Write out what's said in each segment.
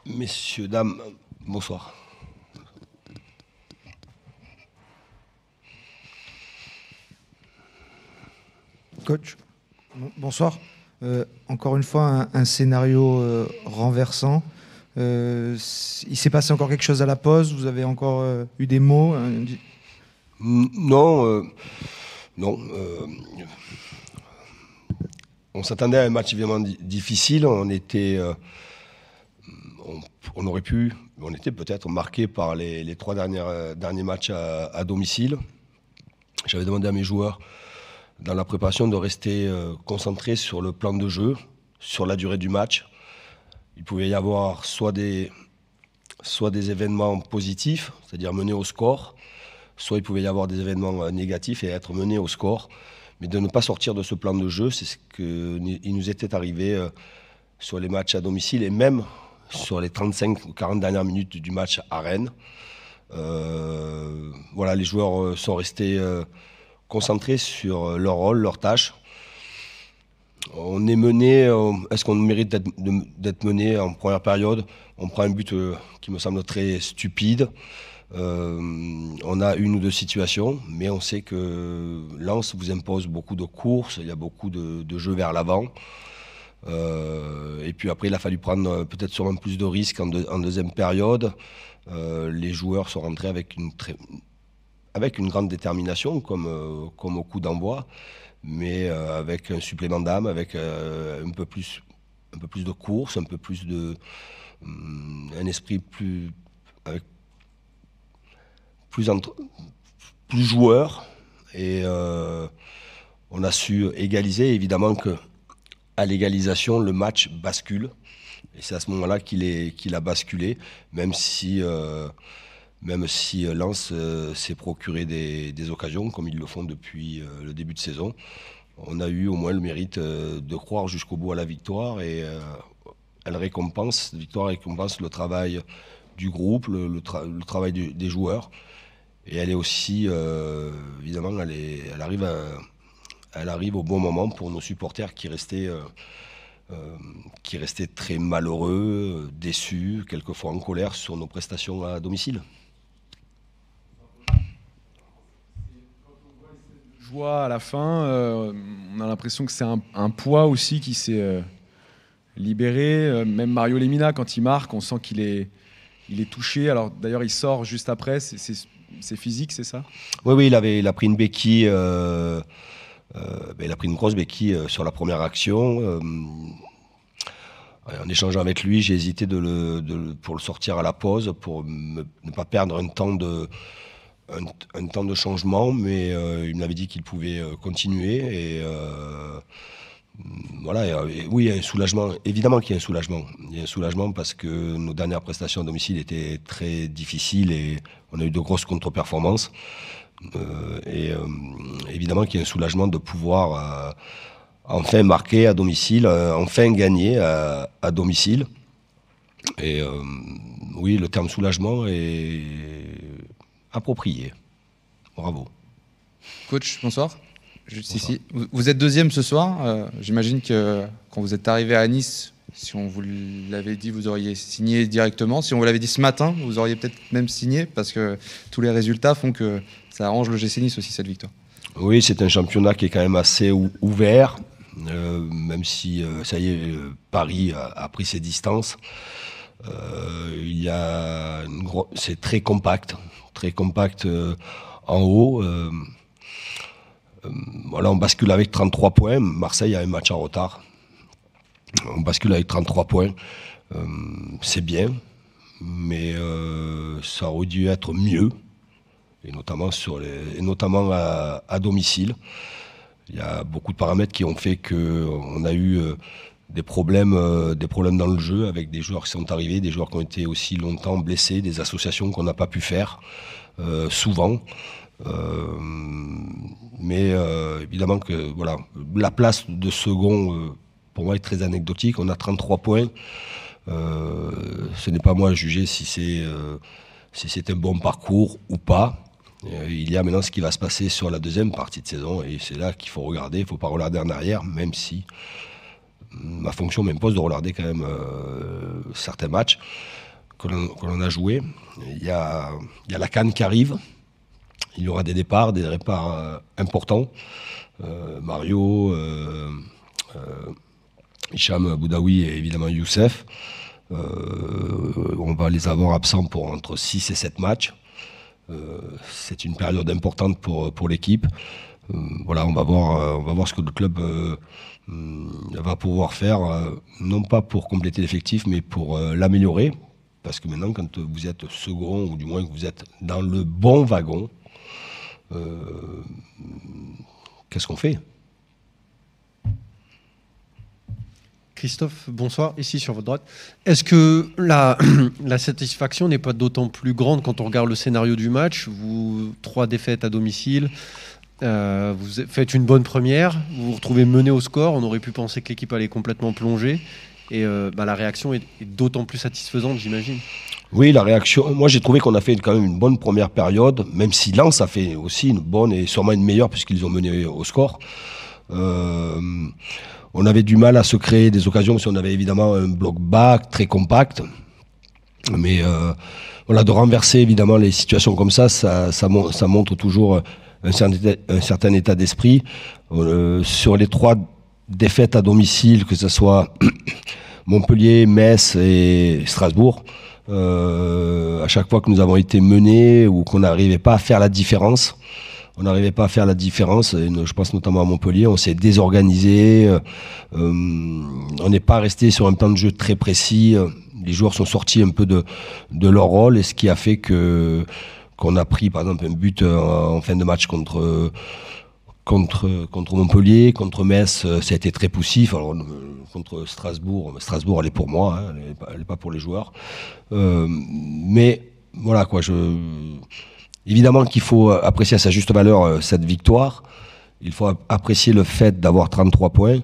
Messieurs, dames, bonsoir. Coach, bonsoir. Encore une fois, un scénario renversant. Il s'est passé encore quelque chose à la pause? Vous avez encore eu des mots? Non. On s'attendait à un match évidemment difficile. On aurait pu, on était peut-être marqué par les trois derniers matchs à domicile. J'avais demandé à mes joueurs dans la préparation de rester concentrés sur le plan de jeu, sur la durée du match. Il pouvait y avoir soit des événements positifs, c'est-à-dire menés au score, soit il pouvait y avoir des événements négatifs et être menés au score. Mais de ne pas sortir de ce plan de jeu, c'est ce qu'il nous était arrivé sur les matchs à domicile et même sur les 35 ou 40 dernières minutes du match à Rennes. Voilà, les joueurs sont restés concentrés sur leur rôle, leur tâche. On est mené, est-ce qu'on mérite d'être mené en première période? On prend un but qui me semble très stupide. On a une ou deux situations, mais on sait que Lens vous impose beaucoup de courses, il y a beaucoup de jeux vers l'avant. Et puis après, il a fallu prendre peut-être sûrement plus de risques en deuxième période. Les joueurs sont rentrés avec une grande détermination, comme au coup d'envoi, mais avec un supplément d'âme, avec un peu plus de course, un peu plus un esprit avec plus joueur. Et on a su égaliser. Évidemment qu'à l'égalisation, le match bascule. Et c'est à ce moment-là qu'il a basculé, même si Lens s'est procuré des occasions, comme ils le font depuis le début de saison. On a eu au moins le mérite de croire jusqu'au bout à la victoire, et la victoire récompense le travail du groupe, le travail des joueurs. Et elle est aussi, évidemment, elle arrive au bon moment pour nos supporters qui restaient très malheureux, déçus, quelquefois en colère sur nos prestations à domicile. Joie à la fin, on a l'impression que c'est un poids aussi qui s'est libéré. Même Mario Lemina, quand il marque, on sent qu'il est touché. Alors d'ailleurs, il sort juste après. C'est physique, c'est ça? Oui, il a pris une béquille. Il a pris une grosse béquille sur la première action. En échangeant avec lui, j'ai hésité pour le sortir à la pause, pour ne pas perdre un temps de changement, mais il m'avait dit qu'il pouvait continuer. Et voilà, oui, il y a un soulagement. Évidemment qu'il y a un soulagement. Il y a un soulagement parce que nos dernières prestations à domicile étaient très difficiles et on a eu de grosses contre-performances. Évidemment qu'il y a un soulagement de pouvoir enfin marquer à domicile, enfin gagner à domicile. Et oui, le terme soulagement est approprié. Bravo. Coach, bonsoir. Juste ici. Vous êtes deuxième ce soir. J'imagine que quand vous êtes arrivé à Nice, si on vous l'avait dit, vous auriez signé directement. Si on vous l'avait dit ce matin, vous auriez peut-être même signé, parce que tous les résultats font que ça arrange le GC Nice aussi, cette victoire. Oui, c'est un championnat qui est quand même assez ouvert, même si, ça y est, Paris a pris ses distances. C'est très compact en haut. Voilà, on bascule avec 33 points. Marseille a un match en retard. On bascule avec 33 points. C'est bien, mais ça aurait dû être mieux, et notamment à domicile. Il y a beaucoup de paramètres qui ont fait qu'on a eu des problèmes dans le jeu, avec des joueurs qui sont arrivés, des joueurs qui ont été aussi longtemps blessés, des associations qu'on n'a pas pu faire souvent. Mais évidemment que voilà, la place de second pour moi est très anecdotique. On a 33 points. Ce n'est pas moi à juger si c'est un bon parcours ou pas. Il y a maintenant ce qui va se passer sur la deuxième partie de saison, et c'est là qu'il faut regarder. Il ne faut pas regarder en arrière, même si ma fonction m'impose de regarder quand même certains matchs que l'on a joués. Il y a la CAN qui arrive. Il y aura des départs importants. Mario, Hicham Boudaoui et évidemment Youssef. On va les avoir absents pour entre 6 et 7 matchs. C'est une période importante pour l'équipe. Voilà, on va voir ce que le club va pouvoir faire, non pas pour compléter l'effectif, mais pour l'améliorer. Parce que maintenant, quand vous êtes second, ou du moins que vous êtes dans le bon wagon, qu'est-ce qu'on fait ? Christophe, bonsoir, ici sur votre droite. Est-ce que la satisfaction n'est pas d'autant plus grande quand on regarde le scénario du match ? 3 défaites à domicile, vous faites une bonne première, vous vous retrouvez mené au score, on aurait pu penser que l'équipe allait complètement plonger, et la réaction est d'autant plus satisfaisante, j'imagine. Oui, la réaction, moi j'ai trouvé qu'on a fait quand même une bonne première période, même si Lens a fait aussi une bonne et sûrement une meilleure puisqu'ils ont mené au score. On avait du mal à se créer des occasions parce qu'on avait évidemment un bloc bas, très compact. Mais voilà, de renverser évidemment les situations comme ça montre toujours un certain état d'esprit. Sur les 3 défaites à domicile, que ce soit Montpellier, Metz et Strasbourg, à chaque fois que nous avons été menés ou qu'on n'arrivait pas à faire la différence, et je pense notamment à Montpellier, on s'est désorganisé, on n'est pas resté sur un plan de jeu très précis, les joueurs sont sortis un peu de leur rôle, et ce qui a fait qu'on a pris par exemple un but en fin de match contre Montpellier, contre Metz, ça a été très poussif. Alors, contre Strasbourg, elle est pour moi, hein, elle n'est pas pour les joueurs. Mais voilà quoi, évidemment qu'il faut apprécier à sa juste valeur cette victoire. Il faut apprécier le fait d'avoir 33 points.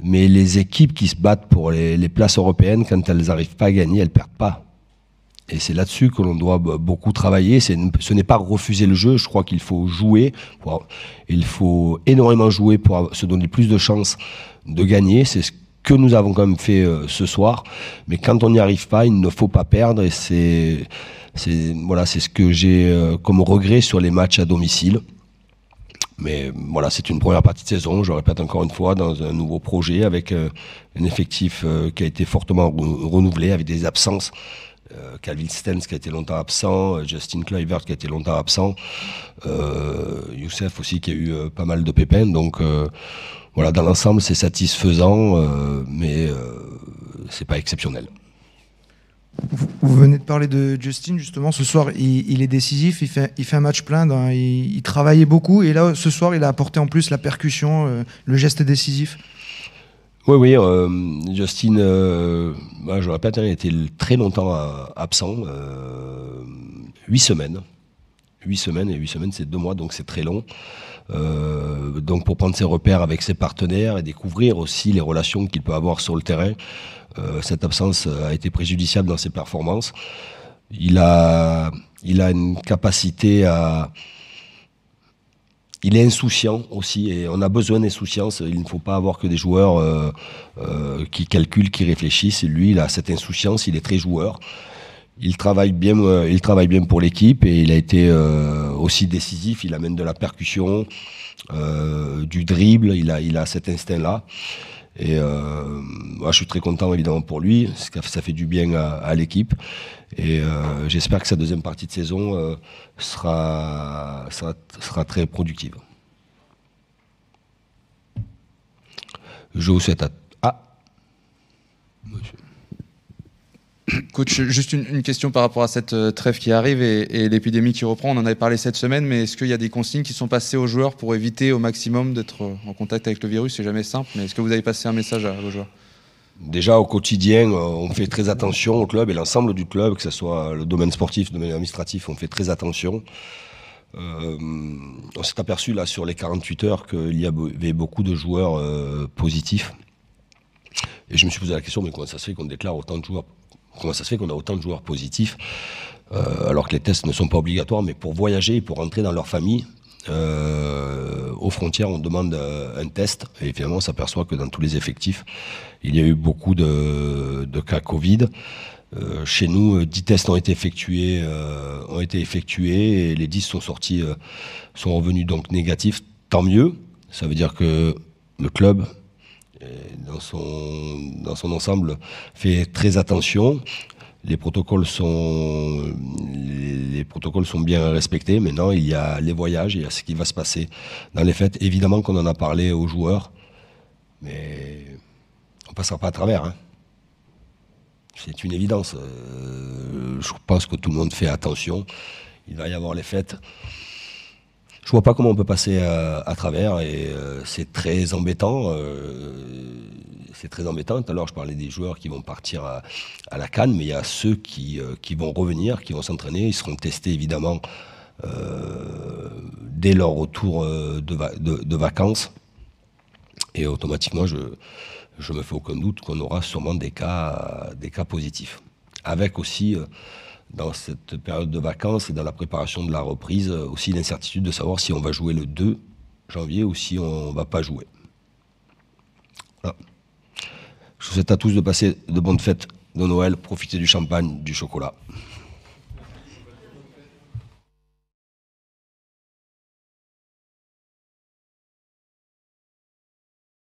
Mais les équipes qui se battent pour les places européennes, quand elles n'arrivent pas à gagner, elles ne perdent pas. Et c'est là-dessus que l'on doit beaucoup travailler. Ce n'est pas refuser le jeu. Je crois qu'il faut jouer. Il faut énormément jouer pour se donner plus de chances de gagner. C'est ce que nous avons quand même fait ce soir. Mais quand on n'y arrive pas, il ne faut pas perdre. Et c'est ce que j'ai comme regret sur les matchs à domicile. Mais voilà, c'est une première partie de saison, je le répète encore une fois, dans un nouveau projet avec un effectif qui a été fortement renouvelé, avec des absences. Calvin Stenz qui a été longtemps absent, Justin Kluivert qui a été longtemps absent, Youssef aussi qui a eu pas mal de pépins. Donc voilà, dans l'ensemble c'est satisfaisant, mais c'est pas exceptionnel. Vous venez de parler de Justin, justement. Ce soir, il est décisif, il fait un match plein, il travaillait beaucoup, et là, ce soir, il a apporté en plus la percussion, le geste décisif. Oui, Justin, je le répète, il était très longtemps absent, 8 semaines. 8 semaines, et 8 semaines, c'est 2 mois, donc c'est très long. Donc pour prendre ses repères avec ses partenaires et découvrir aussi les relations qu'il peut avoir sur le terrain, cette absence a été préjudiciable dans ses performances. Il a une capacité à... Il est insouciant aussi, et on a besoin d'insouciance. Il ne faut pas avoir que des joueurs qui calculent, qui réfléchissent. Et lui, il a cette insouciance, il est très joueur. Il travaille bien pour l'équipe, et il a été aussi décisif. Il amène de la percussion, du dribble, il a cet instinct-là. Et moi, je suis très content évidemment pour lui, ça fait du bien à l'équipe. Et j'espère que sa deuxième partie de saison sera très productive. Je vous souhaite monsieur. Coach, juste une question par rapport à cette trêve qui arrive et l'épidémie qui reprend. On en avait parlé cette semaine, mais est-ce qu'il y a des consignes qui sont passées aux joueurs pour éviter au maximum d'être en contact avec le virus ? C'est jamais simple, mais est-ce que vous avez passé un message à vos joueurs ? Déjà au quotidien, on fait très attention au club et l'ensemble du club, que ce soit le domaine sportif, le domaine administratif, on fait très attention. On s'est aperçu là sur les 48 heures qu'il y avait beaucoup de joueurs positifs. Et je me suis posé la question, mais comment ça se fait qu'on déclare autant de joueurs ? Comment ça se fait qu'on a autant de joueurs positifs alors que les tests ne sont pas obligatoires, mais pour voyager et pour rentrer dans leur famille, Aux frontières, on demande un test et finalement on s'aperçoit que dans tous les effectifs, il y a eu beaucoup de cas Covid. Chez nous, 10 tests ont été effectués et les 10 sont sortis, sont revenus donc négatifs. Tant mieux, ça veut dire que le club, dans son ensemble, fait très attention. Les protocoles sont bien respectés. Maintenant, il y a les voyages, il y a ce qui va se passer dans les fêtes. Évidemment qu'on en a parlé aux joueurs, mais on ne passera pas à travers. Hein. C'est une évidence. Je pense que tout le monde fait attention. Il va y avoir les fêtes. Je vois pas comment on peut passer à travers et c'est très embêtant. C'est très embêtant. Tout à l'heure, je parlais des joueurs qui vont partir à la CAN, mais il y a ceux qui vont revenir, qui vont s'entraîner. Ils seront testés évidemment dès leur retour de vacances. Et automatiquement, je me fais aucun doute qu'on aura sûrement des cas positifs. Avec aussi, dans cette période de vacances et dans la préparation de la reprise, aussi l'incertitude de savoir si on va jouer le 2 janvier ou si on ne va pas jouer. Voilà. Je vous souhaite à tous de passer de bonnes fêtes de Noël, profitez du champagne, du chocolat.